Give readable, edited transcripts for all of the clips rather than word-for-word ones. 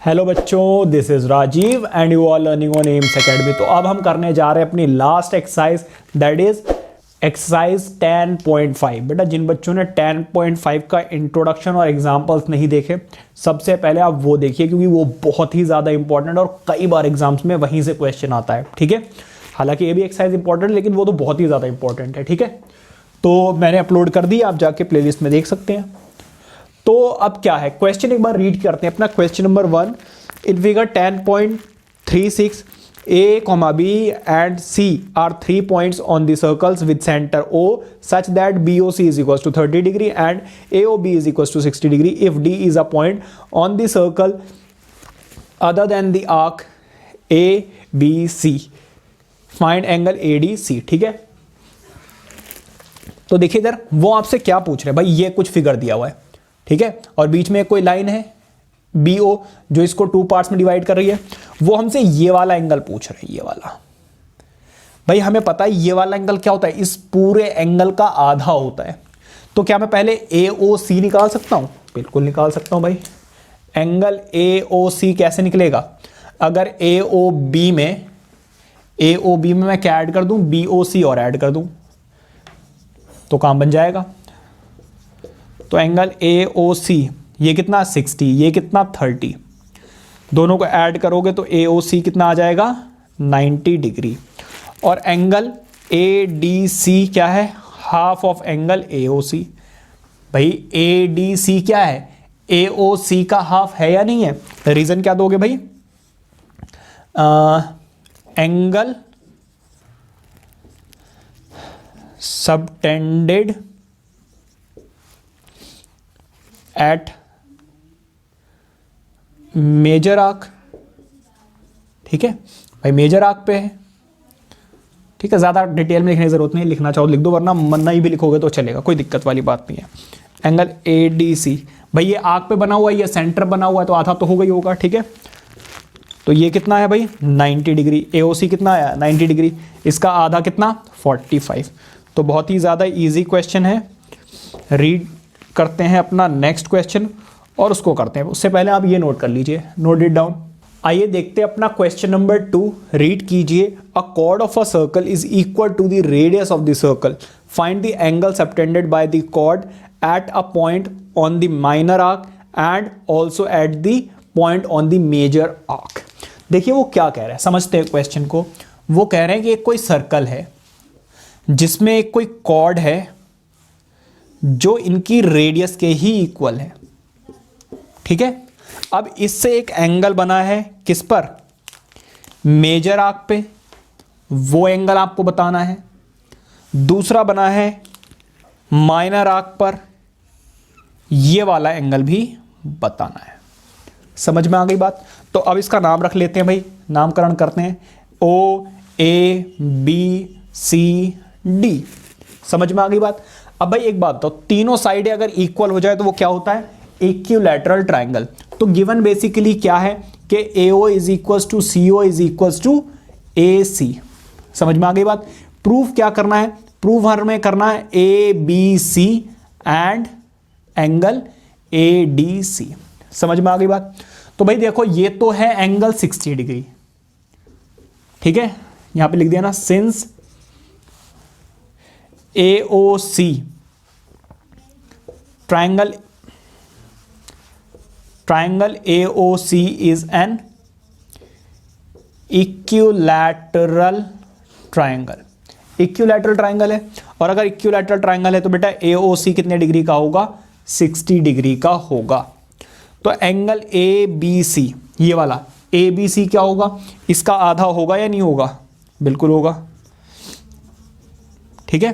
Hello बच्चों, this is Rajiv and you are learning on Aims Academy. तो अब हम करने जा रहे हैं अपनी last exercise, that is exercise 10.5। बेटा जिन बच्चों ने 10.5 का इंट्रोडक्शन और एग्जाम्पल्स नहीं देखे, सबसे पहले आप वो देखिए, क्योंकि वो बहुत ही ज़्यादा इंपॉर्टेंट और कई बार एग्जाम्स में वहीं से क्वेश्चन आता है। ठीक है, हालांकि ये भी एक्सरसाइज इंपॉर्टेंट है, लेकिन वो तो बहुत ही ज़्यादा इंपॉर्टेंट है। ठीक है, तो मैंने अपलोड कर दी, आप जाके प्लेलिस्ट में देख सकते हैं। तो अब क्या है, क्वेश्चन एक बार रीड करते हैं अपना। Question number 1, in figure 10.36 A, B and C are 3 points on the circles with center O such that BOC is equals to 30 degree and AOB is equals to 60 degree if D is a point on the circle other than the arc ABC. Find angle ADC। ठीक है, तो देखिए इधर वो आपसे क्या पूछ रहे हैं भाई, ये कुछ फिगर दिया हुआ है, ठीक है, और बीच में कोई लाइन है BO जो इसको 2 पार्ट्स में डिवाइड कर रही है। वो हमसे ये वाला एंगल पूछ रहे हैं, ये वाला। भाई हमें पता है ये वाला एंगल क्या होता है, इस पूरे एंगल का आधा होता है। तो क्या मैं पहले AOC निकाल सकता हूं? बिल्कुल निकाल सकता हूं भाई। एंगल AOC कैसे निकलेगा? अगर AOB में मैं क्या ऐड कर दूं, BOC और ऐड कर दूं तो काम बन जाएगा। तो एंगल AOC ये कितना 60, ये कितना 30, दोनों को ऐड करोगे तो AOC कितना आ जाएगा 90 डिग्री। और एंगल ADC क्या है, हाफ ऑफ एंगल AOC। भाई ADC क्या है, AOC का हाफ है या नहीं है? रीजन क्या दोगे भाई, angle subtended at major arc. ठीक है भाई, मेजर आर्क पे है। ठीक है, ज़्यादा डिटेल में लिखने की जरूरत नहीं, लिखना चाहो लिख दो, वरना मन नहीं भी लिखोगे तो चलेगा, कोई दिक्कत वाली बात नहीं है। एंगल ADC भाई ये आर्क पे बना हुआ है, ये सेंटर बना हुआ है, तो आधा तो हो गई होगा। ठीक है, तो ये कितना है भाई 90 डिग्री। AOC कितना आया 90 डिग्री, इसका आधा कितना 45। तो बहुत ही ज़्यादा इजी क्वेश्चन है। रीड करते हैं अपना नेक्स्ट क्वेश्चन और उसको करते हैं। उससे पहले आप ये नोट कर लीजिए, नोट इट डाउन। आइए देखते हैं अपना क्वेश्चन नंबर 2। रीड कीजिए, a chord of a circle is equal to the radius of the circle, find the angle subtended by the chord at a point on the minor arc and also at the point on the major arc. देखिए वो क्या कह रहे हैं, समझते हैं question को। वो कह रहे हैं कि एक कोई सर्कल है जिसमें एक कोई कॉर्ड है जो इनकी रेडियस के ही इक्वल है। ठीक है, अब इससे एक एंगल बना है किस पर, मेजर आर्क पे, वो एंगल आपको बताना है। दूसरा बना है माइनर आर्क पर, ये वाला एंगल भी बताना है। समझ में आ गई बात? तो अब इसका नाम रख लेते हैं भाई, नामकरण करते हैं। OABCD। समझ में आ गई बात? अब भाई एक बात बताओ, तीनों साइडें अगर इक्वल हो जाए तो वो क्या होता है, इक्विलैटरल ट्राइंगल। तो गिवन बेसिकली क्या है कि AO is equals to CO is equals to AC। समझ में आ गई बात? प्रूफ क्या करना है, प्रूफ हमें करना है ABC एंड एंगल ADC। समझ में आ गई बात? तो भाई देखो ये तो है एंगल 60 डिग्री। ठीक है, यहां पे लिख दिया ना, since AOC triangle AOC is an equilateral triangle। Equilateral triangle है, और अगर इक्विलैटरल ट्राइंगल है तो बेटा AOC कितने डिग्री का होगा, 60 डिग्री का होगा। तो एंगल ABC ये वाला ABC क्या होगा, इसका आधा होगा या नहीं होगा? बिल्कुल होगा। ठीक है,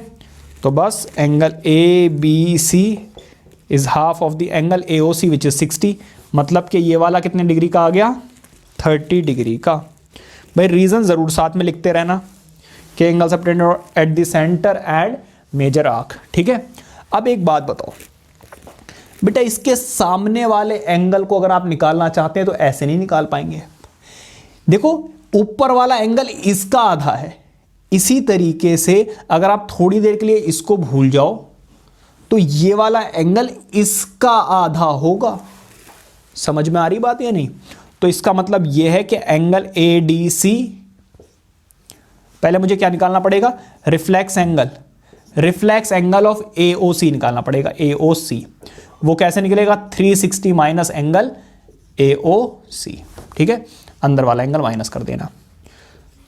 तो बस angle ABC is half of the angle AOC which is 60, मतलब कि ये वाला कितने डिग्री का आ गया 30 डिग्री का। भाई रीजन जरूर साथ में लिखते रहना कि angle subtended at the centre and major arc. ठीक है, अब एक बात बताओ बेटा, इसके सामने वाले एंगल को अगर आप निकालना चाहते हैं तो ऐसे नहीं निकाल पाएंगे। देखो ऊपर वाला एंगल इसका आधा है, इसी तरीके से अगर आप थोड़ी देर के लिए इसको भूल जाओ तो ये वाला एंगल इसका आधा होगा। समझ में आ रही बात या नहीं? तो इसका मतलब यह है कि एंगल ADC, पहले मुझे क्या निकालना पड़ेगा, रिफ्लेक्स एंगल ऑफ AOC निकालना पड़ेगा, AOC। वो कैसे निकलेगा, 360 माइनस एंगल AOC, ठीक है, अंदर वाला एंगल माइनस कर देना।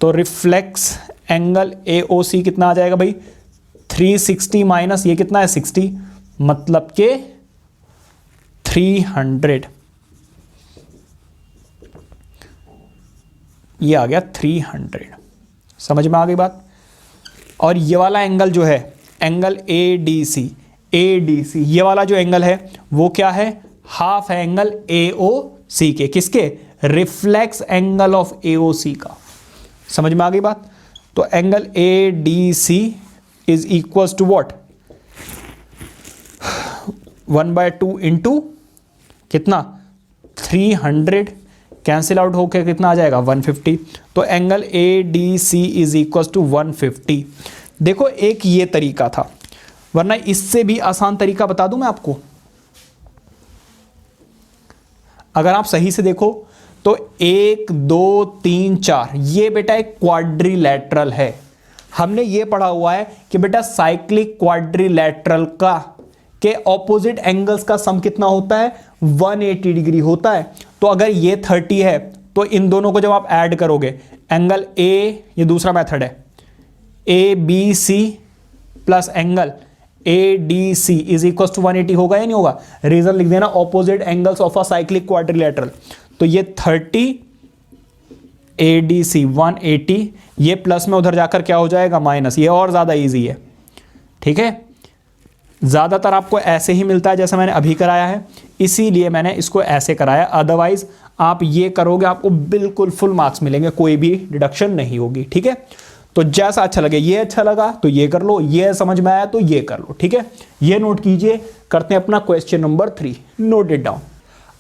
तो रिफ्लेक्स एंगल AOC कितना आ जाएगा भाई, 360 माइनस ये कितना है 60, मतलब के 300, ये आ गया 300। समझ में आ गई बात। और ये वाला एंगल जो है एंगल ADC, ये वाला जो एंगल है वो क्या है, हाफ है एंगल AOC के, किसके, रिफ्लेक्स एंगल ऑफ AOC का। समझ में आ गई बात। तो angle ADC is equals to what, 1/2 into कितना 300, कैंसिल आउट होकर कितना आ जाएगा 150। तो angle ADC is equals to 150। देखो एक ये तरीका था, वरना इससे भी आसान तरीका बता दूं मैं आपको। अगर आप सही से देखो तो 1 2 3 4 ये बेटा एक क्वाड्रिलैटरल है। हमने ये पढ़ा हुआ है कि बेटा साइक्लिक क्वाड्रिलैटरल का के ऑपोजिट एंगल्स का सम कितना होता है, 180 डिग्री होता है। तो अगर ये 30 है तो इन दोनों को जब आप ऐड करोगे, एंगल A, ये दूसरा मेथड है, ABC plus angle ADC is equal to 180 होगा या नहीं होगा। रीजन लिख देना, opposite angles of a cyclic quadrilateral. तो ये 30 ADC 180, ये प्लस में उधर जाकर क्या हो जाएगा माइनस, ये और ज्यादा इजी है, ठीक है। ज्यादातर आपको ऐसे ही मिलता है जैसा मैंने अभी कराया है, इसीलिए मैंने इसको ऐसे कराया। अदरवाइज आप ये करोगे आपको बिल्कुल फुल मार्क्स मिलेंगे, कोई भी डिडक्शन नहीं होगी, ठीक है। तो जैसा अच्छा लगे, ये अच्छा लगा तो ये कर लो, ये समझ में आया तो ये कर लो, ठीक है। ये नोट कीजिए। करते हैं अपना question number 3, note it down.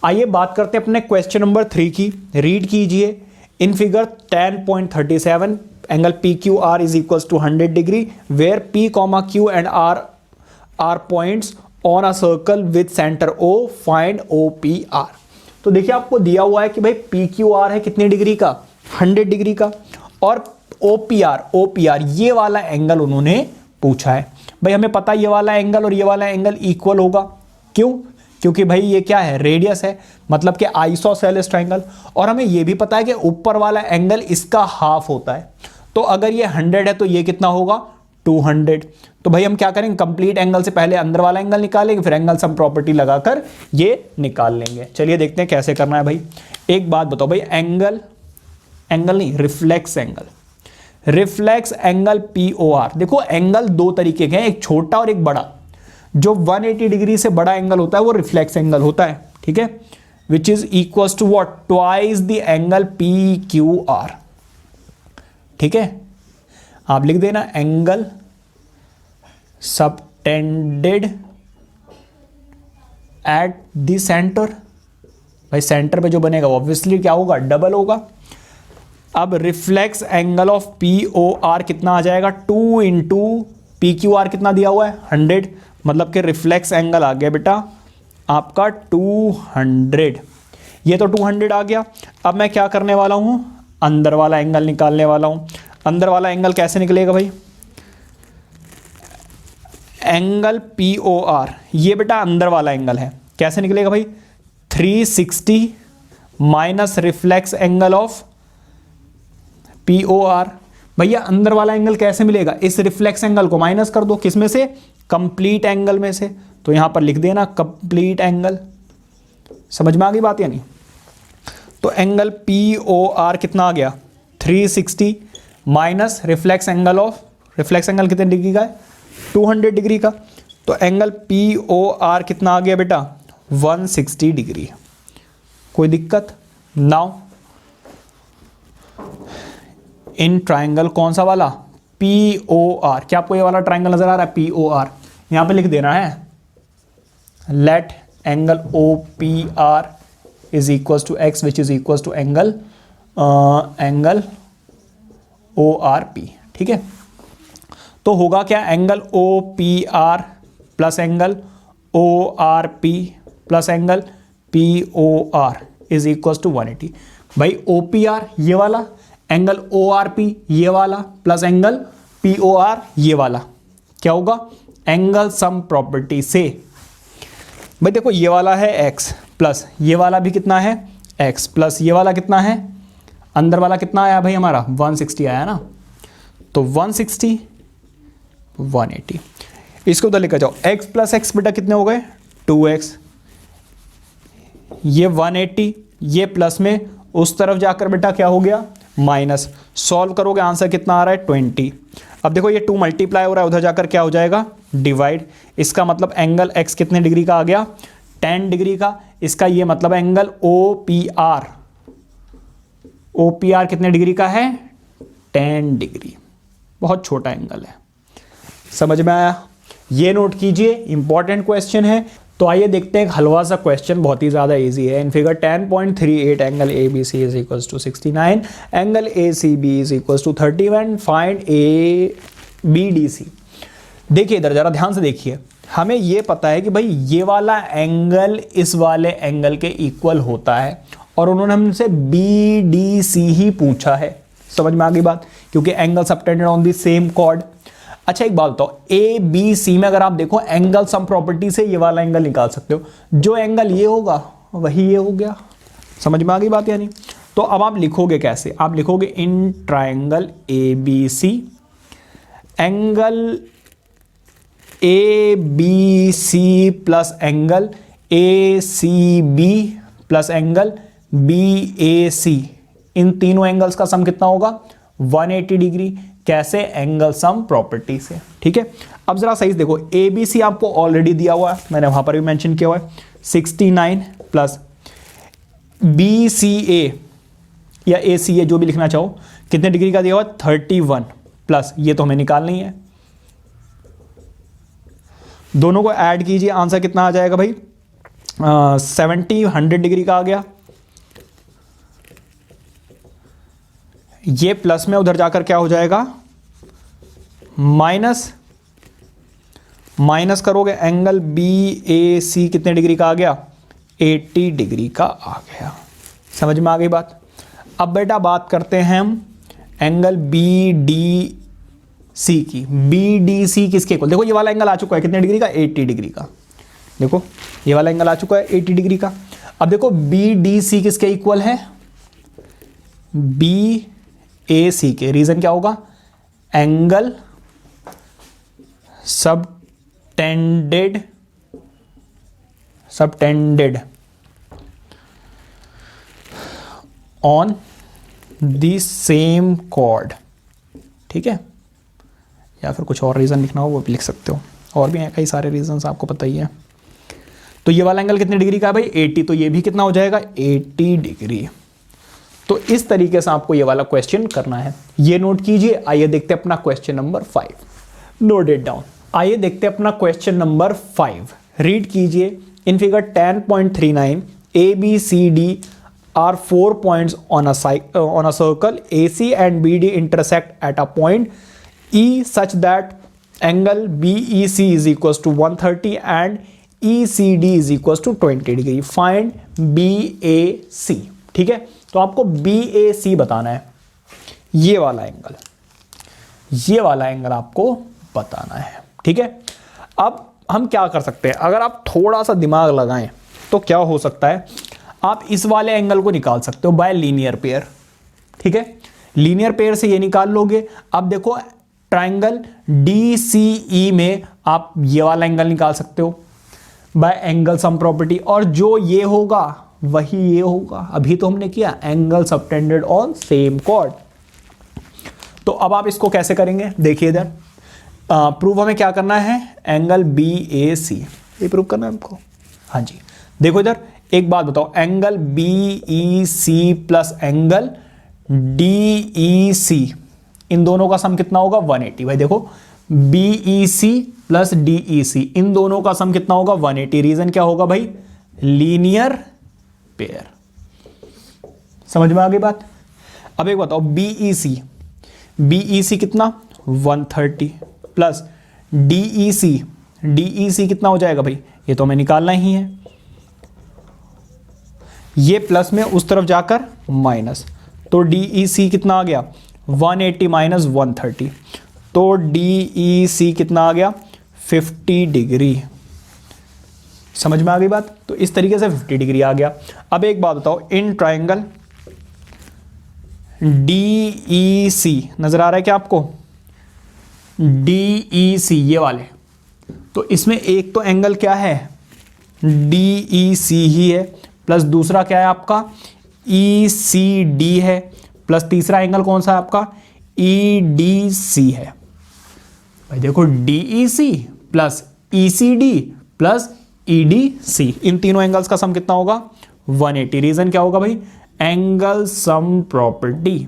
आइए बात करते हैं अपने क्वेश्चन नंबर 3 की। रीड कीजिए। In figure 10.37 angle PQR is equals to 100 degree where P, Q and R are points on a circle with centre O, find OPR। तो देखिए आपको दिया हुआ है कि भाई PQR है कितने डिग्री का, 100 डिग्री का, और OPR ये वाला एंगल उन्होंने पूछा है। भाई हमें पता है ये वाला एंगल और ये वाला एंगल इक्वल होगा, क्यों, क्योंकि भाई ये क्या है, रेडियस है, मतलब कि आइसोसेलेस ट्रायंगल। और हमें ये भी पता है कि ऊपर वाला एंगल इसका हाफ होता है। तो अगर ये 100 है तो ये कितना होगा 200। तो भाई हम क्या करेंगे, कंप्लीट एंगल से पहले अंदर वाला एंगल निकालेंगे, फिर एंगल सम प्रॉपर्टी लगाकर ये निकाल लेंगे। चलिए देखते हैं कैसे करना है भाई। एक बात बताओ भाई, एंगल नहीं, रिफ्लेक्स एंगल POR। देखो एंगल दो तरीके के हैं, एक छोटा और एक बड़ा। जो 180 डिग्री से बड़ा एंगल होता है वो रिफ्लेक्स एंगल होता है, ठीक है, which is equal to what, twice the angle PQR, ठीक है। आप लिख देना angle subtended at the centre. भाई सेंटर पे जो बनेगा वो ऑब्वियसली क्या होगा, डबल होगा। अब रिफ्लेक्स एंगल ऑफ POR कितना आ जाएगा, 2 इंटू PQR कितना दिया हुआ है 100, मतलब कि रिफ्लेक्स एंगल आ गया बेटा आपका 200। ये तो 200 आ गया। अब मैं क्या करने वाला हूं, अंदर वाला एंगल निकालने वाला हूं। अंदर वाला एंगल कैसे निकलेगा भाई, एंगल POR ये बेटा अंदर वाला एंगल है, कैसे निकलेगा भाई, 360 minus reflex angle of POR। भैया अंदर वाला एंगल कैसे मिलेगा, इस रिफ्लेक्स एंगल को माइनस कर दो, किसमें से, कंप्लीट एंगल में से। तो यहां पर लिख देना कंप्लीट एंगल। समझ में आ गई बात या नहीं। तो एंगल POR कितना आ गया 360 माइनस रिफ्लेक्स एंगल कितने डिग्री का है 200 डिग्री का। तो एंगल POR कितना आ गया बेटा 160 डिग्री। कोई दिक्कत। नाउ इन ट्राइंगल कौन सा वाला, POR। क्या आपको ये वाला ट्राइंगल नजर आ रहा है POR, यहां पे लिख देना है let angle OPR is equals to x which is equals to angle ORP, ठीक है। तो होगा क्या, angle OPR plus angle ORP plus angle POR is equal to 180। भाई OPR ये वाला, एंगल ORP ये वाला, प्लस एंगल POR ये वाला, क्या होगा? एंगल सम प्रॉपर्टी से भाई देखो ये वाला है x प्लस ये वाला भी कितना है x प्लस ये वाला कितना है, अंदर वाला कितना आया भाई हमारा 160 आया ना, तो 160 180। इसको उधर लेकर जाओ, x प्लस x बेटा कितने हो गए 2x, ये 180, ये प्लस में उस तरफ जाकर बेटा क्या हो गया माइनस। सॉल्व करोगे आंसर कितना आ रहा है 20। अब देखो ये 2 मल्टीप्लाई हो रहा है, उधर जाकर क्या हो जाएगा डिवाइड। इसका मतलब एंगल x कितने डिग्री का आ गया 10 डिग्री का। इसका ये मतलब एंगल OPR, OPR कितने डिग्री का है 10 डिग्री, बहुत छोटा एंगल है। समझ में आया? ये नोट कीजिए, इंपॉर्टेंट क्वेश्चन है। तो आइए देखते हैं एक हलवा सा क्वेश्चन, बहुत ही ज़्यादा इजी है। In figure 10.38 angle ABC is equals to 69, angle ACB is equals to 31, find ABDC। देखिए इधर जरा ध्यान से देखिए, हमें ये पता है कि भाई ये वाला एंगल इस वाले एंगल के इक्वल होता है, और उन्होंने हमसे BDC ही पूछा है। समझ में आ गई बात? क्योंकि angle subtended on the same chord. अच्छा एक बात बताओ, ABC में अगर आप देखो एंगल सम प्रॉपर्टी से ये वाला एंगल निकाल सकते हो, जो एंगल ये होगा वही ये हो गया। समझ में आ गई बात? यानी तो अब आप लिखोगे कैसे? आप लिखोगे इन triangle ABC angle ABC plus angle ACB plus angle BAC, इन तीनों एंगल्स का सम कितना होगा 180 डिग्री। कैसे? एंगल सम प्रॉपर्टी से। ठीक है, अब जरा सही से देखो, ABC आपको ऑलरेडी दिया हुआ है, मैंने वहां पर भी मेंशन किया हुआ है 69 प्लस BCA या ACA जो भी लिखना चाहो, कितने डिग्री का दिया हुआ है 31 प्लस, ये तो हमें निकालनी है। दोनों को ऐड कीजिए, आंसर कितना आ जाएगा भाई 70 100 डिग्री का आ गया। ये प्लस में उधर जाकर क्या हो जाएगा माइनस, माइनस करोगे एंगल BAC कितने डिग्री का आ गया 80 डिग्री का आ गया। समझ में आ गई बात? अब बेटा बात करते हैं हम एंगल BDC की। BDC किसके इक्वल? देखो ये वाला एंगल आ चुका है कितने डिग्री का 80 डिग्री का। देखो ये वाला एंगल आ चुका है 80 डिग्री का। अब देखो BDC किसके इक्वल है BAC के। रीजन क्या होगा? Angle subtended on the same chord. ठीक है, या फिर कुछ और रीजन लिखना हो वो भी लिख सकते हो, और भी हैं कई सारे रीजंस आपको पता ही है। तो ये वाला एंगल कितने डिग्री का है भाई 80, तो ये भी कितना हो जाएगा 80 डिग्री। तो इस तरीके से आपको ये वाला क्वेश्चन करना है, ये नोट कीजिए। आइए देखते हैं अपना question number 5, note it down. आइए देखते हैं अपना क्वेश्चन नंबर 5, रीड कीजिए। In figure 10.39 ABCD are 4 points on a circle. AC and BD intersect at a point E such that angle BEC is equals to 130 and ECD is equals to 20 degree. Find BAC। ठीक है, तो आपको BAC बताना है, ये वाला angle, ये वाला एंगल आपको बताना है। ठीक है, अब हम क्या कर सकते हैं, अगर आप थोड़ा सा दिमाग लगाएं तो क्या हो सकता है, आप इस वाले एंगल को निकाल सकते हो बाय लीनियर पेयर। ठीक है, लीनियर पेयर से ये निकाल लोगे। अब देखो ट्राइंगल DCE में आप ये वाला एंगल निकाल सकते हो बाय एंगल सम प्रॉपर्टी, और जो ये होगा वही ये होगा। अभी तो हमने किया angle subtended on same chord. तो अब आप इसको कैसे करेंगे, देखिए इधर प्रूव हमें क्या करना है, एंगल BAC ये प्रूव करना है हमको। हाँ जी, देखो इधर एक बात बताओ, angle BEC plus angle DEC, इन दोनों का सम कितना होगा 180। भाई देखो BEC प्लस DEC, इन दोनों का सम कितना होगा 180। रीजन क्या होगा भाई, लीनियर पेयर। समझ में आ गई बात? अब एक बताओ BEC कितना 130 प्लस DEC कितना हो जाएगा भाई, ये तो हमें निकालना ही है। ये प्लस में उस तरफ जाकर माइनस, तो DEC कितना आ गया 180 माइनस 130, तो DEC कितना आ गया 50 डिग्री। समझ में आ गई बात। तो इस तरीके से 50 डिग्री आ गया। अब एक बात बताओ, इन ट्राइंगल DEC नजर आ रहा है क्या आपको, DEC ये वाले, तो इसमें एक तो एंगल क्या है DEC ही है, प्लस दूसरा क्या है आपका ECD है, प्लस तीसरा एंगल कौन सा है आपका EDC है। भाई देखो DEC plus ECD plus EDC, इन तीनों एंगल्स का सम कितना होगा 180। रीजन क्या होगा भाई, एंगल सम प्रॉपर्टी।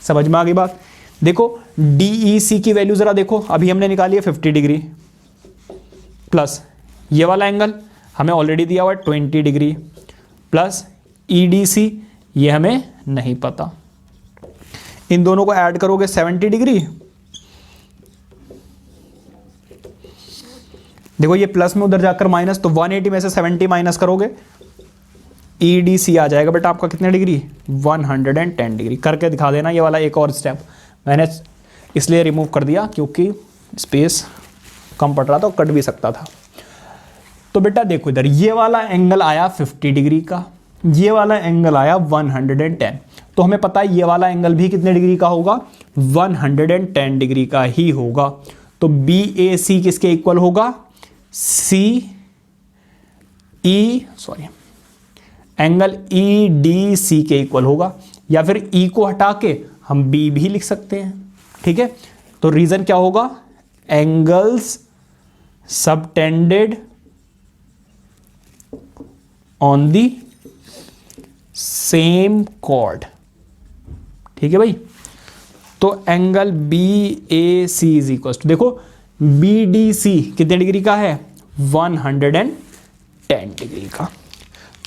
समझ में आ गई बात। देखो DEC की वैल्यू जरा देखो, अभी हमने निकाली है 50 डिग्री, प्लस ये वाला एंगल हमें ऑलरेडी दिया हुआ है 20 डिग्री, प्लस EDC ये हमें नहीं पता। इन दोनों को ऐड करोगे 70 डिग्री, देखो ये प्लस में उधर जाकर माइनस, तो 180 में से 70 माइनस करोगे EDC आ जाएगा बेटा आपका कितने डिग्री 110 डिग्री। करके दिखा देना ये वाला एक और स्टेप, मैंने इसलिए रिमूव कर दिया क्योंकि स्पेस कम पड़ रहा था, कट भी सकता था। तो बेटा देखो इधर ये वाला एंगल आया 50 डिग्री का, ये वाला एंगल आया 110, तो हमें पता है ये वाला एंगल भी कितने डिग्री का होगा 110 डिग्री का ही होगा। तो BAC किसके इक्वल होगा एंगल EDC के इक्वल होगा, या फिर E को हटा के हम B भी लिख सकते हैं। ठीक है, तो रीजन क्या होगा, angles subtended on the same chord. ठीक है भाई, तो angle BAC is equal to, देखो BDC कितने डिग्री का है 110 डिग्री का।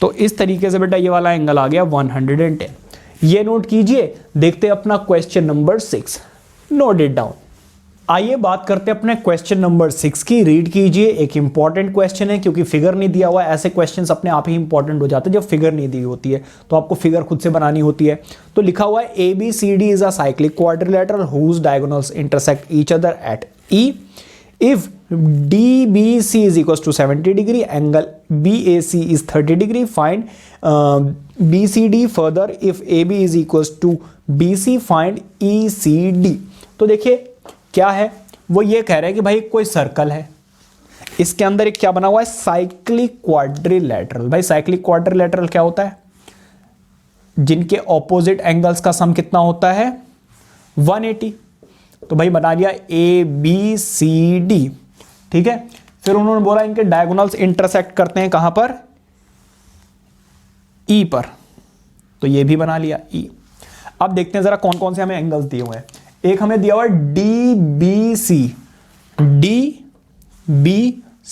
तो इस तरीके से बेटा ये वाला एंगल आ गया 110। ये नोट कीजिए। देखते हैं अपना question number 6, note it down. आइए बात करते हैं अपने क्वेश्चन नंबर 6 की। रीड कीजिए, एक इंपॉर्टेंट क्वेश्चन है क्योंकि फिगर नहीं दिया हुआ है। ऐसे क्वेश्चंस अपने आप ही इंपॉर्टेंट हो जाते हैं जब फिगर नहीं दी होती है, तो आपको फिगर खुद से बनानी होती है। तो लिखा हुआ है ABCD is a cyclic quadrilateral whose diagonals intersect each other at E। If DBC is equals to 70 degree, angle BAC is 30 degree. Find BCD. Further, if AB is equals to BC, find ECD. तो देखिए क्या है, वो ये कह रहे हैं कि भाई कोई सर्कल है, इसके अंदर एक क्या बना हुआ है साइक्लिक क्वाड्रिलेटरल। भाई साइक्लिक क्वाड्रिलेटरल क्या होता है, जिनके ऑपोजिट एंगल्स का सम कितना होता है 180। तो भाई बना लिया ABCD। ठीक है, फिर उन्होंने बोला इनके डायगोनल्स इंटरसेक्ट करते हैं कहां पर E पर, तो ये भी बना लिया E। अब देखते हैं जरा कौन कौन से हमें एंगल्स दिए हुए हैं। एक हमें दिया हुआ है DBC,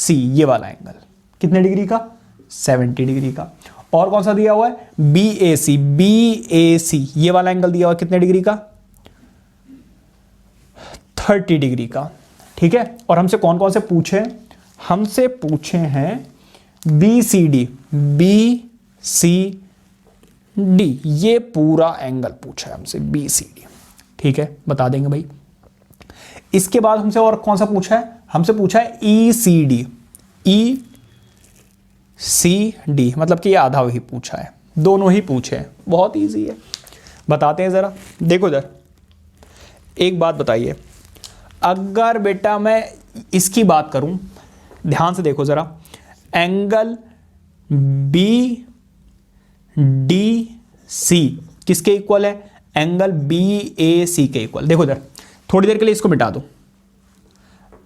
ये वाला एंगल कितने डिग्री का 70 डिग्री का। और कौन सा दिया हुआ है BAC, ये वाला एंगल दिया हुआ है कितने डिग्री का 30 डिग्री का। ठीक है, और हमसे कौन कौन से पूछे, हमसे पूछे हैं BCD, ये पूरा एंगल पूछा है हमसे BCD। ठीक है, बता देंगे भाई। इसके बाद हमसे और कौन सा पूछा है, हमसे पूछा है ECD, मतलब कि ये आधा ही पूछा है, दोनों ही पूछे हैं। बहुत इजी है, बताते हैं जरा। देखो इधर एक बात बताइए, अगर बेटा मैं इसकी बात करूं, ध्यान से देखो जरा, एंगल BDC किसके इक्वल है, एंगल BAC के इक्वल। देखो इधर थोड़ी देर के लिए इसको मिटा दो।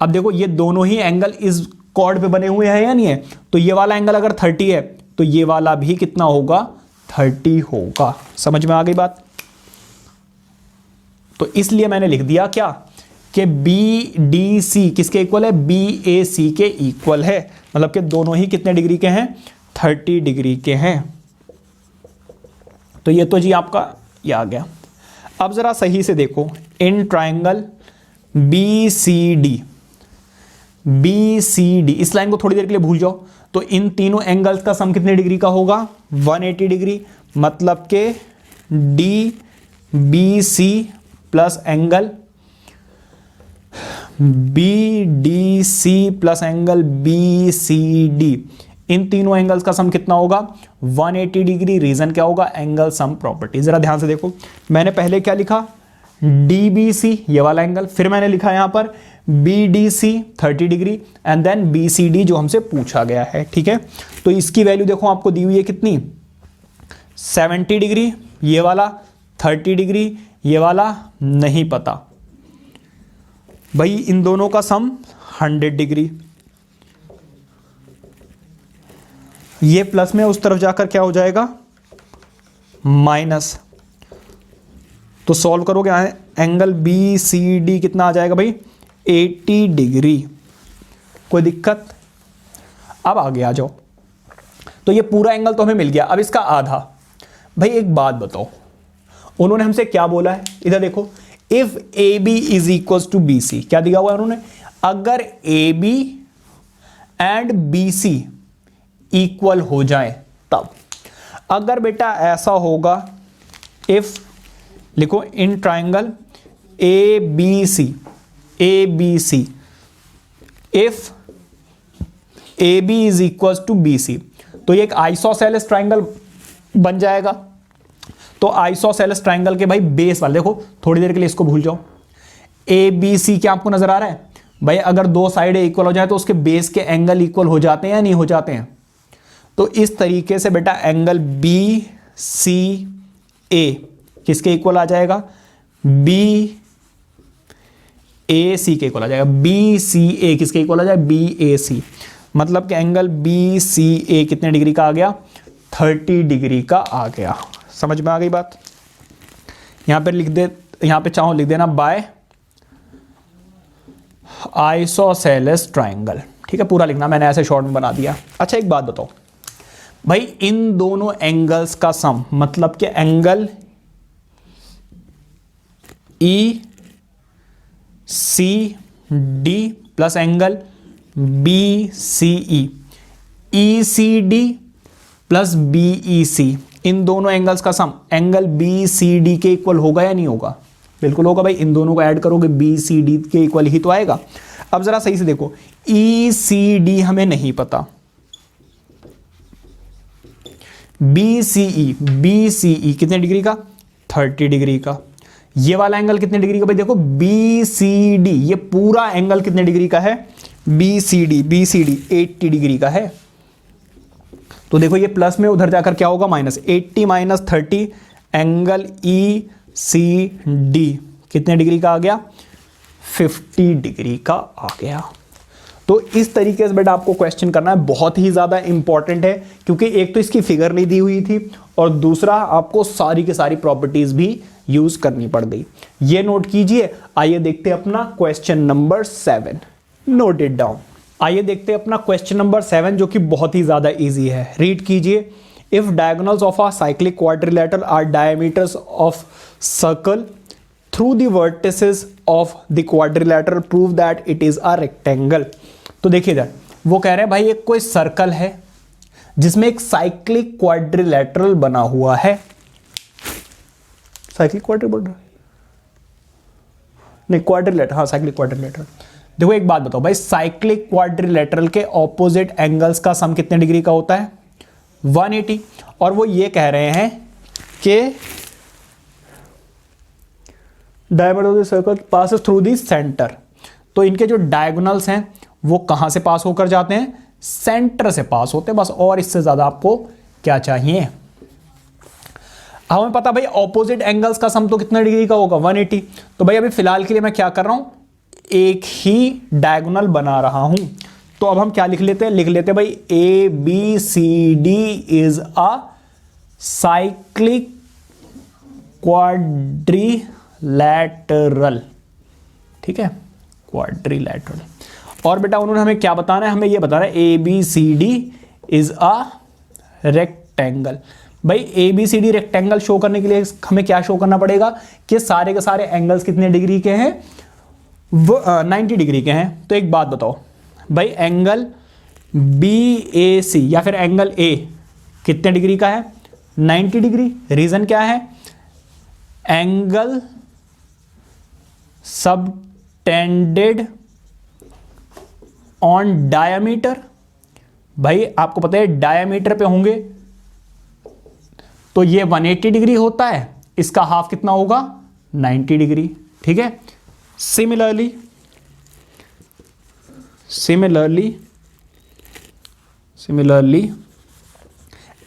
अब देखो ये दोनों ही एंगल इस कॉर्ड पे बने हुए हैं या नहीं है, तो ये वाला एंगल अगर 30 है तो ये वाला भी कितना होगा 30 होगा। समझ में आ गई बात। तो इसलिए मैंने लिख दिया क्या कि BDC किसके इक्वल है BAC के इक्वल है, मतलब कि दोनों ही कितने डिग्री के हैं 30 डिग्री के हैं। तो ये तो जी आपका ये आ गया। अब जरा सही से देखो, इन ट्राइंगल BCD BCD, इस लाइन को थोड़ी देर के लिए भूल जाओ। तो इन तीनों एंगल्स का सम कितने डिग्री का होगा? 180 डिग्री। मतलब के DBC plus angle BDC plus angle BCD, इन तीनों एंगल्स का सम कितना होगा? 180 डिग्री। रीजन क्या होगा? Angle sum property. जरा ध्यान से देखो, मैंने पहले क्या लिखा? DBC ये वाला एंगल, फिर मैंने लिखा यहां पर BDC 30 degree and then BCD जो हमसे पूछा गया है। ठीक है, तो इसकी वैल्यू देखो आपको दी हुई है कितनी? 70 डिग्री, ये वाला 30 डिग्री, ये वाला नहीं पता भाई। इन दोनों का सम 100 डिग्री। ये प्लस में उस तरफ जाकर क्या हो जाएगा? माइनस। तो सॉल्व करोगे, एंगल BCD कितना आ जाएगा भाई? 80 डिग्री। कोई दिक्कत? अब आगे आ जाओ। तो ये पूरा एंगल तो हमें मिल गया, अब इसका आधा। भाई एक बात बताओ, उन्होंने हमसे क्या बोला है? इधर देखो, if AB is equal to BC, क्या दिया हुआ है उन्होंने? अगर AB एंड BC इक्वल हो जाए तब। अगर बेटा ऐसा होगा, इफ लिखो in triangle ABC, if AB is equal to BC, तो ये एक आइसोसेलेस ट्राइंगल बन जाएगा। तो आइसोसेलेस ट्राइंगल के भाई बेस वाले, देखो थोड़ी देर के लिए इसको भूल जाओ। ABC क्या आपको नजर आ रहा है भाई? अगर दो साइडें इक्वल हो जाए तो उसके बेस के एंगल इक्वल हो जाते हैं या नहीं हो जाते हैं? तो इस तरीके से बेटा एंगल BCA किसके इक्वल आ जाएगा? BAC के इक्वल आ जाएगा। BCA किसके इक्वल आ जाएगा? BAC। मतलब कि एंगल BCA कितने डिग्री का आ गया? 30 डिग्री का आ गया। समझ में आ गई बात? यहां पे लिख दे, यहां पे चाहो लिख देना बाय आइसोसेलेस ट्राइंगल। ठीक है, पूरा लिखना, मैंने ऐसे शॉर्ट में बना दिया। अच्छा एक बात बताओ भाई, इन दोनों एंगल्स का सम, मतलब कि angle ECD plus angle BCE, ECD plus BEC, इन दोनों एंगल्स का सम एंगल BCD के इक्वल होगा या नहीं होगा? बिल्कुल होगा भाई। इन दोनों को ऐड करोगे BCD के इक्वल ही तो आएगा। अब जरा सही से देखो, ECD हमें नहीं पता, BCE कितने डिग्री का? 30 डिग्री का। ये वाला एंगल कितने डिग्री का भाई? देखो BCD, ये पूरा एंगल कितने डिग्री का है? BCD 80 डिग्री का है। तो देखो ये प्लस में उधर जाकर क्या होगा? माइनस। 80 माइनस 30, एंगल ECD कितने डिग्री का आ गया? 50 डिग्री का आ गया। तो इस तरीके से बेटा आपको क्वेश्चन करना है, बहुत ही ज्यादा इंपॉर्टेंट है, क्योंकि एक तो इसकी फिगर नहीं दी हुई थी और दूसरा आपको सारी की सारी प्रॉपर्टीज भी यूज करनी पड़ गई। ये नोट कीजिए। आइए देखते हैं अपना question number 7, note it down. आइए देखते हैं अपना क्वेश्चन नंबर 7, जो कि बहुत ही ज्यादा इजी है। रीड कीजिए, if diagonals of a cyclic quadrilateral are diameters of circle through the vertices of the quadrilateral prove that it is a rectangle. तो देखिए इधर वो कह रहे हैं भाई एक कोई सर्कल है जिसमें एक साइक्लिक क्वाड्रिलेटरल बना हुआ है। साइक्लिक क्वाड्रिलेटरल नहीं, क्वाड्रिलेटरल, हाँ साइक्लिक क्वाड्रिलेटरल। देखो एक बात बताओ भाई, साइक्लिक क्वाड्रिलेटरल के ऑपोजिट एंगल्स का सम कितने डिग्री का होता है? 180। और वो ये कह रहे हैं कि diameter of the circle passes through the centre. तो इनके जो डायगोनल्स हैं वो कहां से पास होकर जाते हैं? सेंटर से पास होते हैं बस, और इससे ज्यादा आपको क्या चाहिए? हमें पता भाई ऑपोजिट एंगल्स का सम तो कितना डिग्री का होगा? 180। तो भाई अभी फिलहाल के लिए मैं क्या कर रहा हूं? एक ही डायगोनल बना रहा हूं। तो अब हम क्या लिख लेते हैं? लिख लेते हैं भाई ABCD is a cyclic quadrilateral. ठीक है, क्वाड्रिलेटरल। और बेटा उन्होंने हमें क्या बताना है? हमें ये बताना है ABCD इज अ रेक्टेंगल। भाई ABCD रेक्टेंगल शो करने के लिए हमें क्या शो करना पड़ेगा? कि सारे के सारे एंगल्स कितने डिग्री के हैं? वो 90 डिग्री के हैं। तो एक बात बताओ, भाई एंगल BAC या फिर एंगल A कितने डिग्री का है? 90 डिग्री। रीजन क्या है? Angle subtended on diameter. भाई आपको पता है डायामीटर पे होंगे तो ये 180 डिग्री होता है, इसका हाफ कितना होगा? 90 डिग्री। ठीक है। सिमिलरली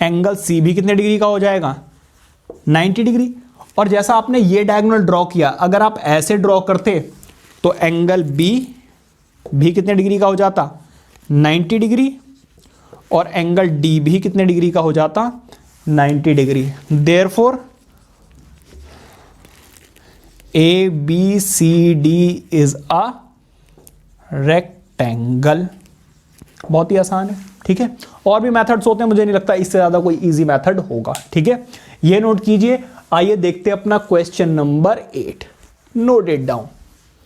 एंगल सी भी कितने डिग्री का हो जाएगा? 90 डिग्री। और जैसा आपने ये डायगोनल ड्रॉ किया, अगर आप ऐसे ड्रॉ करते तो एंगल बी भी कितने डिग्री का हो जाता? 90 डिग्री। और एंगल डी भी कितने डिग्री का हो जाता? 90 degree. Therefore ABCD is a rectangle. बहुत ही आसान है। ठीक है। और भी मेथड्स होते हैं, मुझे नहीं लगता इससे ज्यादा कोई इजी मेथड होगा। ठीक है, ये नोट कीजिए। आइए देखते हैं अपना question number 8। Note it down.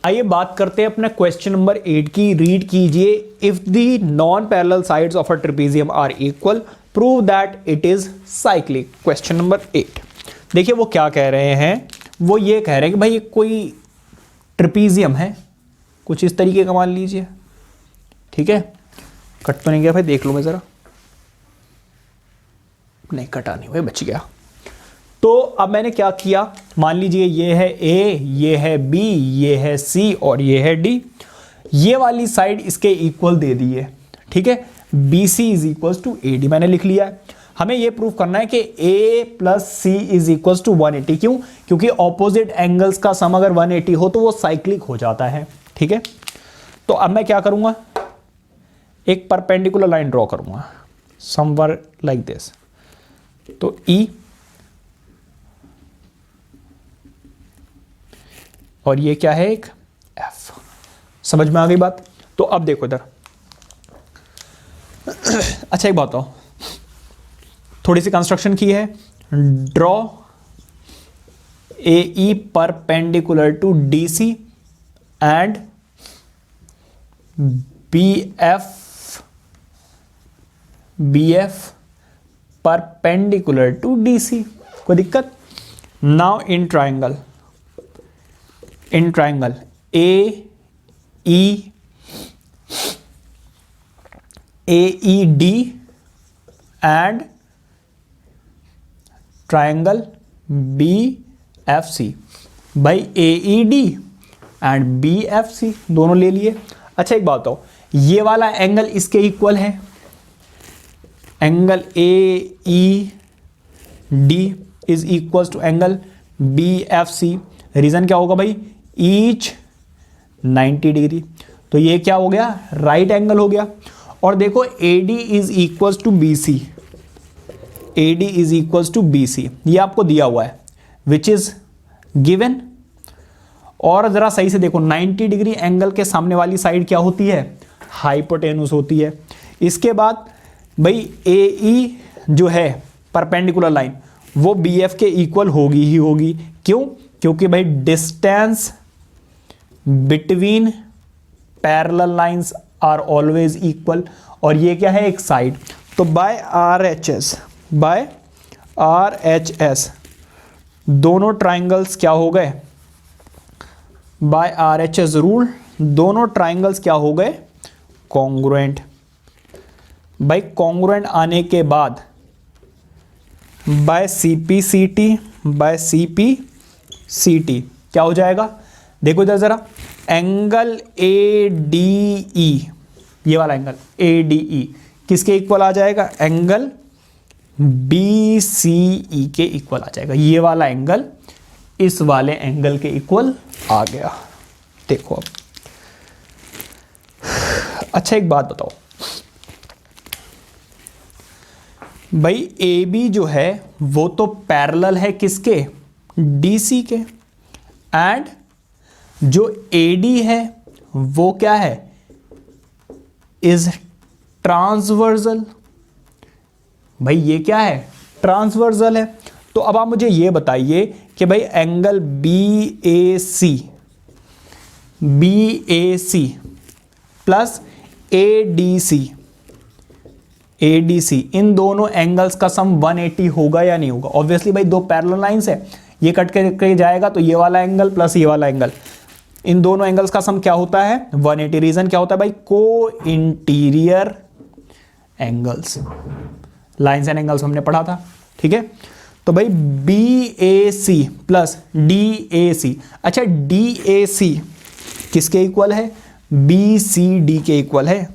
आइए बात करते हैं अपना क्वेश्चन नंबर 8 की। रीड कीजिए। If the non parallel sides of a trapezium are equal, prove that it is cyclic. Question number 8। देखिए वो क्या कह रहे हैं। वो ये कह रहे हैं कि भाई कोई ट्रेपेजियम है, कुछ इस तरीके का मान लीजिए। ठीक है, कट तो नहीं गया भाई? देख लो मैं जरा। नहीं कटा नहीं भाई, बच गया। तो अब मैंने क्या किया, मान लीजिए ये है A, ये है B, ये है C और ये है D। ये वाली साइड इसके इक्वल दे दी है। ठीक है, BC is equal to AD मैंने लिख लिया है। हमें यह प्रूव करना है कि A plus C is equal to 180। क्यों? क्योंकि ऑपोजिट एंगल्स का सम अगर 180 हो तो वो साइक्लिक हो जाता है। ठीक है, तो अब मैं क्या करूंगा, एक परपेंडिकुलर लाइन ड्रॉ करूंगा समवेयर लाइक दिस। तो E और ये क्या है, एक F। समझ में आ गई बात? तो अब देखो इधर। अच्छा एक बात बताओ, थोड़ी सी कंस्ट्रक्शन की है। Draw AE perpendicular to DC and BF perpendicular to DC। कोई दिक्कत? Now in triangle AED and triangle BFC। भाई AED एंड BFC दोनों ले लिए। अच्छा एक बात बताओ, ये वाला एंगल इसके इक्वल है, angle AED is equal to angle BFC। Reason क्या होगा भाई? Each 90 degree. तो ये क्या हो गया? राइट एंगल हो गया। और देखो AD is equal to BC, AD is equal to BC, ये आपको दिया हुआ है विच इज गिवन। और जरा सही से देखो, 90 डिग्री एंगल के सामने वाली साइड क्या होती है? हाइपोटेन्यूस होती है। इसके बाद भाई AE जो है परपेंडिकुलर लाइन वो BF के इक्वल होगी ही होगी। क्यों? क्योंकि भाई distance between parallel lines are always equal. और ये क्या है? एक साइड। तो बाय RHS दोनों ट्राइंगल्स क्या हो गए? बाय RHS रूल दोनों ट्राइंगल्स क्या हो गए? कॉन्ग्रुएंट। बाय कॉन्ग्रुएंट आने के बाद बाय CPCT क्या हो जाएगा? देखो इधर जरा, एंगल ADE, ये वाला एंगल ADE किसके इक्वल आ जाएगा? एंगल BCE के इक्वल आ जाएगा। ये वाला एंगल इस वाले एंगल के इक्वल आ गया। देखो अब अच्छा एक बात बताओ भाई, AB जो है वो तो पैरेलल है किसके? DC के। एंड जो AD है वो क्या है? Is transversal. भाई ये क्या है? ट्रांसवर्सल है। तो अब आप मुझे ये बताइए कि भाई एंगल BAC प्लस ADC इन दोनों एंगल्स का सम 180 होगा या नहीं होगा? ऑब्वियसली भाई दो पैरेलल लाइंस है, ये कट के जाएगा तो ये वाला एंगल प्लस ये वाला एंगल, इन दोनों एंगल्स का सम क्या होता है? 180। रीजन क्या होता है भाई? को interior angles, lines and angles हमने पढ़ा था, ठीक है। तो भाई BAC प्लस DAC, अच्छा DAC किसके इक्वल है? BCD के इक्वल है,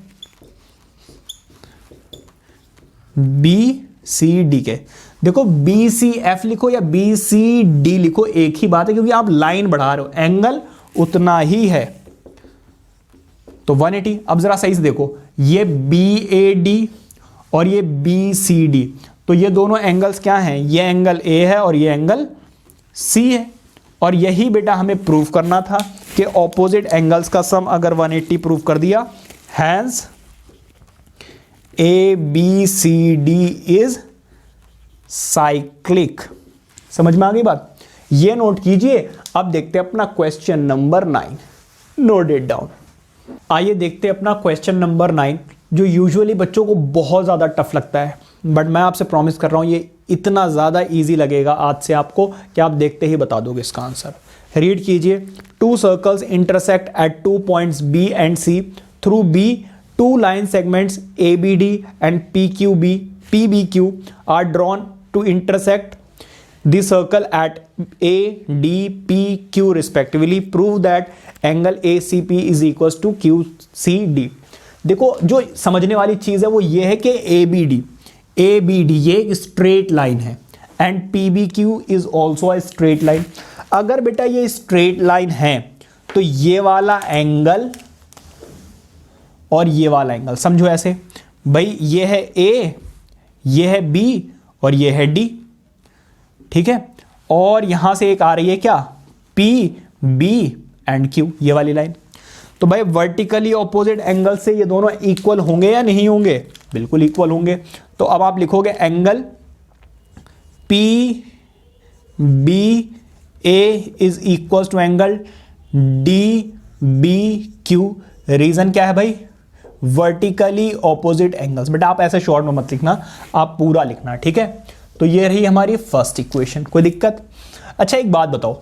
BCD के। देखो BCF लिखो या BCD लिखो एक ही बात है, क्योंकि आप लाइन बढ़ा रहे हो, एंगल उतना ही है, तो 180। अब जरा सही से देखो, ये BAD और ये BCD, तो ये दोनों एंगल्स क्या हैं? ये एंगल A है और ये एंगल C है, और यही बेटा हमें प्रूव करना था कि ऑपोजिट एंगल्स का सम अगर 180 प्रूव कर दिया, हैंस ABCD इज साइक्लिक। समझ में आ गई बात? ये नोट कीजिए। अब देखते हैं अपना question number 9, note it down. आइए देखते हैं अपना क्वेश्चन नंबर 9, जो यूजुअली बच्चों को बहुत ज़्यादा टफ लगता है, बट मैं आपसे प्रॉमिस कर रहा हूँ ये इतना ज़्यादा इजी लगेगा आज से आपको कि आप देखते ही बता दोगे इसका आंसर। रीड कीजिए। 2 circles intersect at 2 points B and C through B, 2 line segments ABD and PBQ are drawn to intersect the circle at ADPQ respectively. Prove that angle ACP is equals to QCD. देखो जो समझने वाली चीज़ है वो ये है कि ABD ये एक स्ट्रेट लाइन है and PBQ is also a straight line. अगर बेटा ये स्ट्रेट लाइन है तो ये वाला एंगल और ये वाला एंगल समझो ऐसे, भाई ये है A, ये है B और ये है D, ठीक है। और यहां से एक आ रही है क्या? P, B एंड Q, ये वाली लाइन। तो भाई वर्टिकली ऑपोजिट एंगल से ये दोनों इक्वल होंगे या नहीं होंगे? बिल्कुल इक्वल होंगे। तो अब आप लिखोगे angle PBA is equal to angle DBQ। Reason क्या है भाई? Vertically opposite angles. बेटा आप ऐसे शॉर्ट में मत लिखना, आप पूरा लिखना, ठीक है। तो ये रही हमारी फर्स्ट इक्वेशन। कोई दिक्कत? अच्छा एक बात बताओ,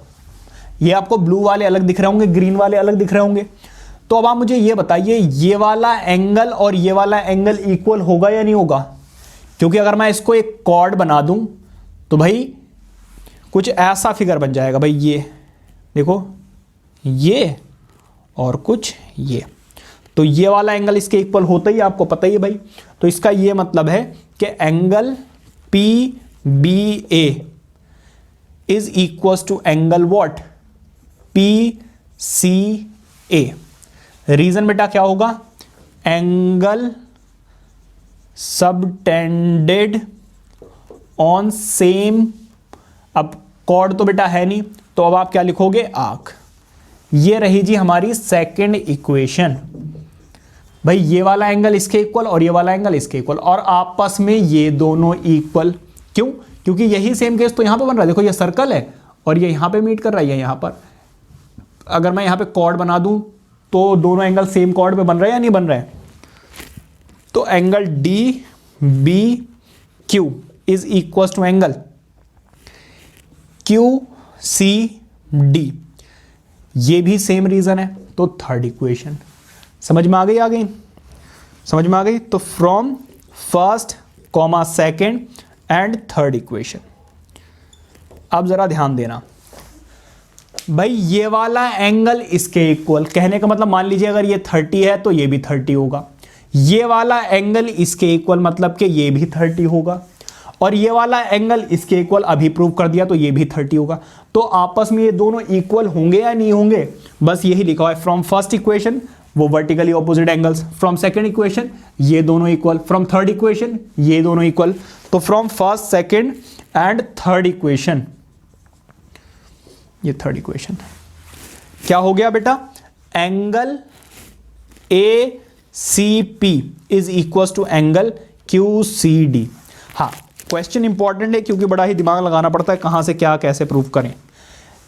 ये आपको ब्लू वाले अलग दिख रहे होंगे, ग्रीन वाले अलग दिख रहे होंगे, तो अब आप मुझे ये बताइए ये वाला एंगल और ये वाला एंगल इक्वल होगा या नहीं होगा? क्योंकि अगर मैं इसको एक कॉर्ड बना दूं तो भाई कुछ ऐसा फिगर बन जाएगा। भाई ये देखो, ये और कुछ ये, तो ये वाला एंगल इसके इक्वल होता ही आपको पता ही है भाई। तो इसका ये मतलब है कि angle PBA is equal to angle what? PCA। Reason बेटा क्या होगा? एंगल सबटेंडेड ऑन सेम, अब कॉर्ड तो बेटा है नहीं, तो अब आप क्या लिखोगे? आर्क। ये रही जी हमारी सेकंड इक्वेशन। भाई ये वाला एंगल इसके इक्वल और ये वाला एंगल इसके इक्वल, और आपस में ये दोनों इक्वल। क्यों? क्योंकि यही सेम केस तो यहां पे बन रहा है। देखो ये सर्कल है और ये यहां पे मीट कर रहा है यहां पर। अगर मैं यहां पे कॉर्ड बना दूं तो दोनों एंगल सेम कॉर्ड पे बन रहे हैं या नहीं बन रहे हैं? तो angle DBQ is equal to angle QCD। ये भी सेम रीजन है। तो थर्ड इक्वेशन समझ में आ गई? समझ में आ गई। तो from first comma second and third equation, अब जरा ध्यान देना भाई, ये वाला एंगल इसके इक्वल, कहने का मतलब मान लीजिए अगर ये 30 है तो ये भी 30 होगा, ये वाला एंगल इसके इक्वल मतलब कि ये भी 30 होगा, और ये वाला एंगल इसके इक्वल अभी प्रूव कर दिया तो ये भी 30 होगा। तो आपस में ये दोनों इक्वल होंगे या नहीं होंगे? बस यही लिखा है। फ्रॉम फर्स्ट इक्वेशन वो vertically opposite angles, from second equation ये दोनों इक्वल, फ्रॉम थर्ड इक्वेशन ये दोनों इक्वल। तो from first second and third equation, ये थर्ड इक्वेशन क्या हो गया बेटा? Angle ACP is equal to angle QCD। हाँ, क्वेश्चन इंपॉर्टेंट है क्योंकि बड़ा ही दिमाग लगाना पड़ता है कहां से क्या कैसे प्रूव करें।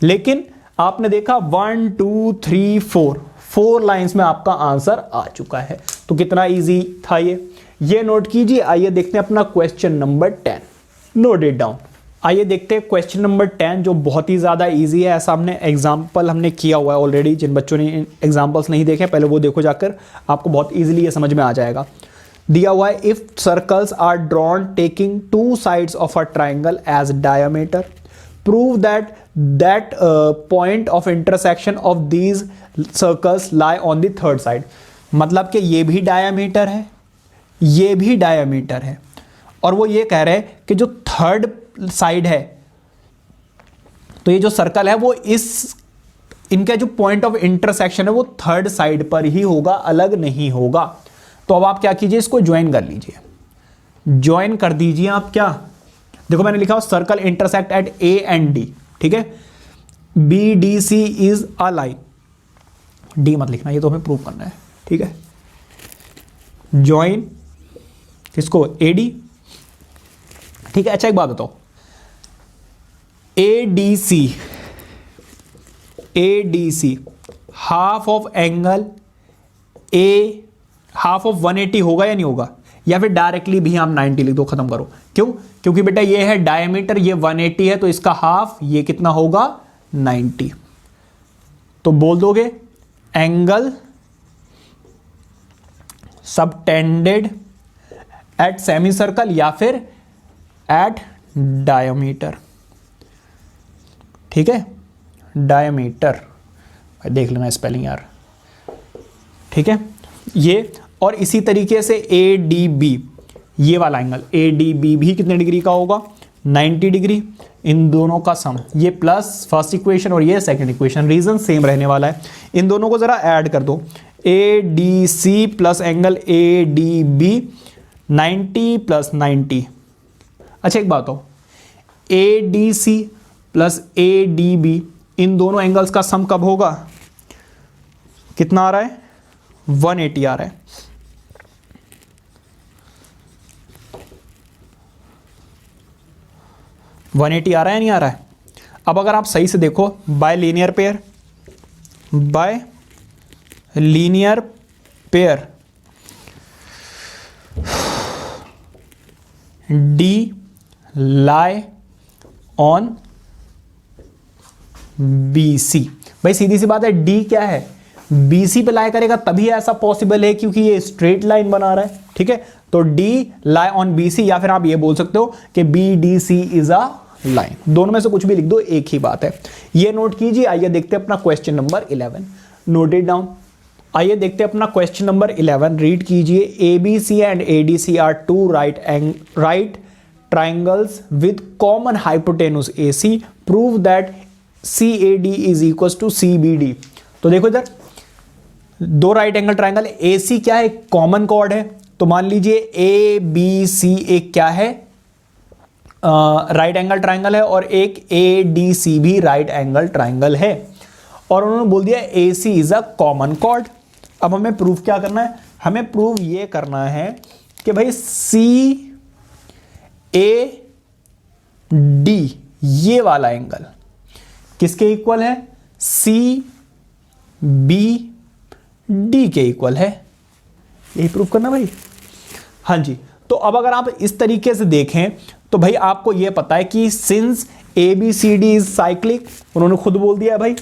लेकिन आपने देखा 1 2 3 4 4 लाइंस में आपका आंसर आ चुका है। तो कितना इजी था ये नोट कीजिए। आइए देखते हैं अपना question number 10, note it down. आइए देखते हैं क्वेश्चन नंबर 10 जो बहुत ही ज़्यादा इजी है। ऐसा हमने एग्जाम्पल हमने किया हुआ है ऑलरेडी। जिन बच्चों ने एग्जाम्पल्स नहीं देखे पहले वो देखो जाकर, आपको बहुत इजीली ये समझ में आ जाएगा। दिया हुआ है if circles are drawn taking 2 sides of a triangle as diameter, prove that point of intersection of these circles lie on the third side. मतलब कि ये भी डायमीटर है, ये भी डायमीटर है, और वो ये कह रहे हैं कि जो थर्ड साइड है, तो ये जो सर्कल है वो इनका जो पॉइंट ऑफ इंटरसेक्शन है वो थर्ड साइड पर ही होगा, अलग नहीं होगा। तो अब आप क्या कीजिए, इसको ज्वाइन कर लीजिए, ज्वाइन कर दीजिए आप। क्या देखो मैंने लिखा हो circle intersect at A and D, ठीक है। B D C is a line, D मत लिखना, ये तो हमें प्रूव करना है, ठीक है। ज्वाइन किसको, ए डी, ठीक है। अच्छा एक बात बताओ, A D C half of angle A, half of 180 होगा या नहीं होगा, या फिर डायरेक्टली भी हम 90 लिख दो, खत्म करो। क्यों, क्योंकि बेटा ये है डायमीटर, ये 180 है, तो इसका हाफ ये कितना होगा 90। तो बोल दोगे angle subtended eight semi circle या फिर एट डायमीटर, ठीक है, डायमीटर। देख लेना स्पेलिंग यार, ठीक है ये। और इसी तरीके से ए डी बी, ये वाला एंगल ए डी बी भी कितने डिग्री का होगा, 90 डिग्री। इन दोनों का सम, ये प्लस फर्स्ट इक्वेशन और ये सेकंड इक्वेशन, रीजन सेम रहने वाला है। इन दोनों को जरा ऐड कर दो, A D C plus angle A D B 90 plus 90। अच्छा एक बात हो, A D C plus A D B, इन दोनों एंगल्स का सम कब होगा, कितना आ रहा है 180 आ रहा है। आ रहा है नहीं आ रहा है। अब अगर आप सही से देखो, by linear pair D lie on B C. भाई सीधी सी बात है, डी क्या है, बी सी पे लाई करेगा तभी ऐसा पॉसिबल है क्योंकि ये स्ट्रेट लाइन बना रहा है, ठीक है। तो D lie on B C, या फिर आप ये बोल सकते हो कि B D C is a line. दोनों में से कुछ भी लिख दो, एक ही बात है। ये नोट कीजिए। आइए देखते हैं अपना question number 11, note it down. आइए देखते हैं अपना क्वेश्चन नंबर 11, रीड कीजिए। A B C and A D C are 2 right triangles with common hypotenuse A C, prove that C A D is equal to C B D. तो देखो इधर 2 right angle triangle, A C क्या है, common chord है। तो मान लीजिए ए B सी एक क्या है, राइट एंगल ट्राइंगल है, और एक ए डी सी भी राइट एंगल ट्राइंगल है, और उन्होंने बोल दिया ए सी इज अ कॉमन कॉर्ड। अब हमें प्रूफ क्या करना है, हमें प्रूफ ये करना है कि भाई सी ए डी ये वाला एंगल किसके इक्वल है, सी बी डी के इक्वल है। यही प्रूफ करना भाई, हाँ जी। तो अब अगर आप इस तरीके से देखें तो भाई आपको यह पता है कि since A B C D is cyclic, उन्होंने खुद बोल दिया है भाई,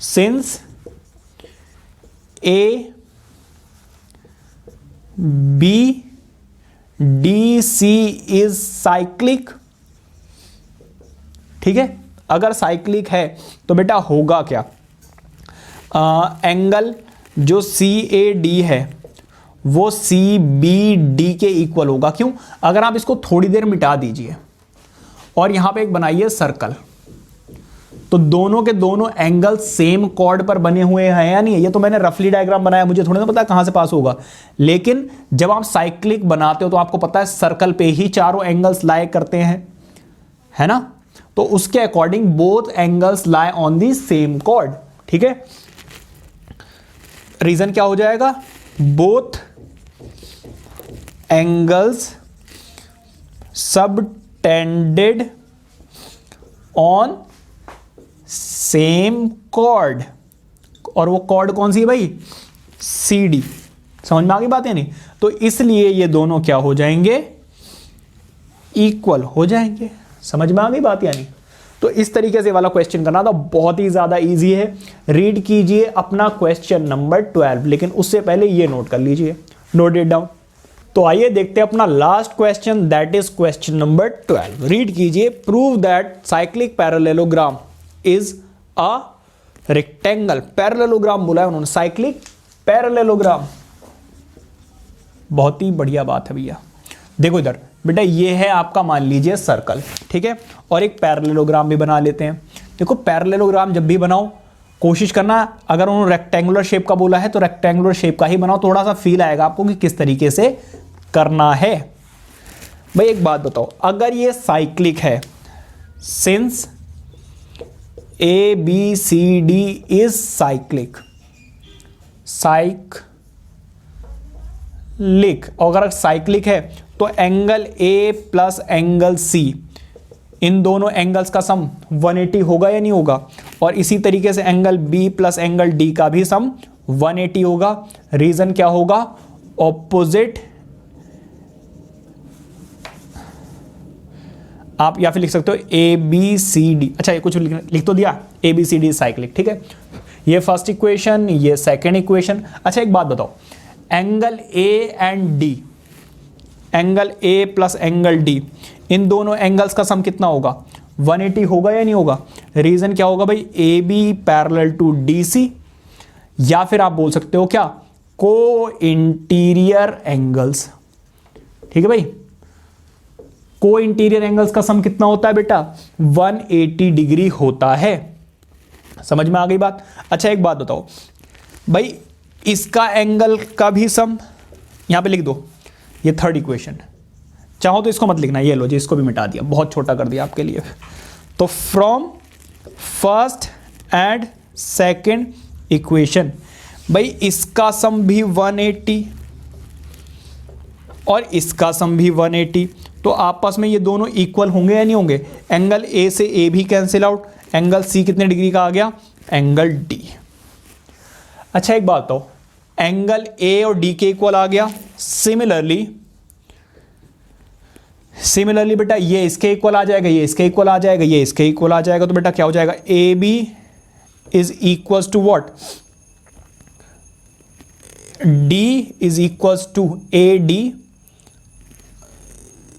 since A B D C is cyclic, ठीक है। अगर साइक्लिक है तो बेटा होगा क्या, एंगल जो सी ए डी है वो सी बी डी के इक्वल होगा। क्यों, अगर आप इसको थोड़ी देर मिटा दीजिए और यहां पे एक बनाइए सर्कल, तो दोनों के दोनों एंगल सेम कॉर्ड पर बने हुए हैं या नहीं है। ये तो मैंने रफली डायग्राम बनाया, मुझे थोड़ा ना पता कहां से पास होगा, लेकिन जब आप साइक्लिक बनाते हो तो आपको पता है सर्कल पे ही चारों एंगल्स लाई करते हैं, है ना। तो उसके according both angles lie on the same chord, ठीक है। रीजन क्या हो जाएगा, both angles subtended on same chord, और वो कॉर्ड कौन सी है भाई, CD। समझ में आ गई बात है नहीं? तो इसलिए ये दोनों क्या हो जाएंगे, इक्वल हो जाएंगे। समझ में आ गई बात यानी? तो इस तरीके से वाला क्वेश्चन करना था, बहुत ही ज्यादा इजी है। रीड कीजिए अपना क्वेश्चन नंबर 12, लेकिन उससे पहले ये नोट कर लीजिए, नोट इट डाउन। तो आइए देखते हैं अपना last question, that is question number 12। Read कीजिए, prove that cyclic parallelogram is a rectangle. Parallelogram बोला है उन्होंने, साइक्लिक पैरेललोग्राम। बहुत ही बढ़िया बात है भैया। देखो इधर बेटा, ये है आपका मान लीजिए सर्कल, ठीक है, और एक पैरेललोग्राम भी बना लेते हैं। देखो पैरेललोग्राम जब भी बनाओ, कोशिश करना, अगर उन्होंने रेक्टेंगुलर शेप का बोला है तो रेक्टेंगुलर शेप का ही बनाओ, थोड़ा सा फील आएगा आपको कि किस तरीके से करना है। भाई एक बात बताओ, अगर ये साइक्लिक है, सिंस ABCD इज साइक्लिक, अगर साइक्लिक है तो angle A plus angle C, इन दोनों एंगल्स का सम 180 होगा या नहीं होगा? और इसी तरीके से angle B plus angle D का भी सम 180 होगा। रीजन क्या होगा? ऑपोजिट। आप या फिर लिख सकते हो ABCD। अच्छा, ये कुछ लिख तो दिया, ABCD साइक्लिक, ठीक है। ये फर्स्ट इक्वेशन, ये सेकेंड इक्वेशन। अच्छा एक बात बताओ, angle A and D, angle A plus angle D, इन दोनों एंगल्स का सम कितना होगा? 180 होगा या नहीं होगा? रीजन क्या होगा भाई? AB पैरेलल टू DC, या फिर आप बोल सकते हो क्या, को इंटीरियर एंगल्स। ठीक है भाई, को इंटीरियर एंगल्स का सम कितना होता है बेटा? 180 डिग्री होता है। समझ में आ गई बात? अच्छा एक बात बताओ भाई, इसका एंगल का भी सम यहां पे लिख दो, ये थर्ड इक्वेशन। चाहो तो इसको मत लिखना, ये लो जी, इसको भी मिटा दिया, बहुत छोटा कर दिया आपके लिए। तो from first and second equation, भाई इसका सम भी 180 और इसका सम भी 180, तो आपस में ये दोनों इक्वल होंगे या नहीं होंगे? एंगल ए से ए भी कैंसिल आउट, एंगल सी कितने डिग्री का आ गया? Angle D. अच्छा एक बात बताओ, एंगल ए और डी के इक्वल आ गया। सिमिलरली बेटा ये इसके इक्वल आ जाएगा, ये इसके इक्वल आ जाएगा, ये इसके इक्वल आ जाएगा, तो बेटा क्या हो जाएगा? A B is equal to what? D is equal to A D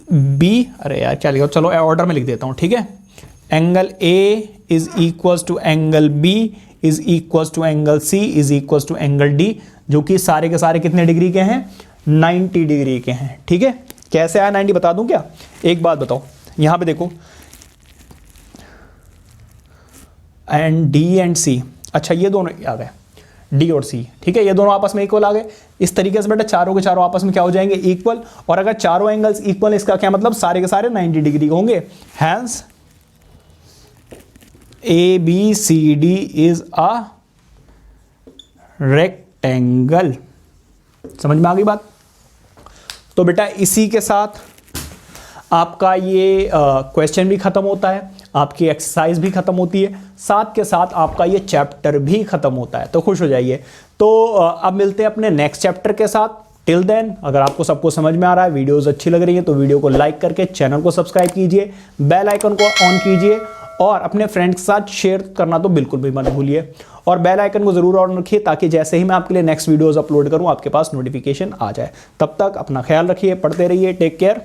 B. अरे यार क्या लिखा, चलो ऑर्डर में लिख देता हूं, ठीक है। Angle A is equal to angle B is equal to angle C is equal to angle D, जो कि सारे के सारे कितने डिग्री के हैं? 90 डिग्री के हैं। ठीक है, कैसे आया 90 बता दूं क्या? एक बात बताओ, यहां पे देखो, एंड डी एंड सी, अच्छा ये दोनों आ गए, डी और सी, ठीक है, ये दोनों आपस में इक्वल आ गए। इस तरीके से बेटा चारों के चारों आपस में क्या हो जाएंगे? इक्वल। और अगर चारों एंगल्स इक्वल, इसका क्या मतलब? सारे के सारे 90 डिग्री के होंगे। Hence A B C D is a rectangle. समझ में आ गई बात? तो बेटा इसी के साथ आपका ये क्वेश्चन भी खत्म होता है, आपकी एक्सरसाइज भी खत्म होती है, साथ के साथ आपका ये चैप्टर भी खत्म होता है। तो खुश हो जाइए। तो अब मिलते हैं अपने नेक्स्ट चैप्टर के साथ। टिल देन, अगर आपको सबको समझ में आ रहा है, वीडियोस अच्छी लग रही है, तो वीडियो को लाइक करके चैनल को सब्सक्राइब कीजिए, बेल आइकन को ऑन कीजिए और अपने फ्रेंड्स के साथ शेयर करना तो बिल्कुल भी मत भूलिए। और बेल आइकन को जरूर ऑन रखिए, ताकि जैसे ही मैं आपके लिए नेक्स्ट वीडियोस अपलोड करूं, आपके पास नोटिफिकेशन आ जाए। तब तक अपना ख्याल रखिए, पढ़ते रहिए, टेक केयर।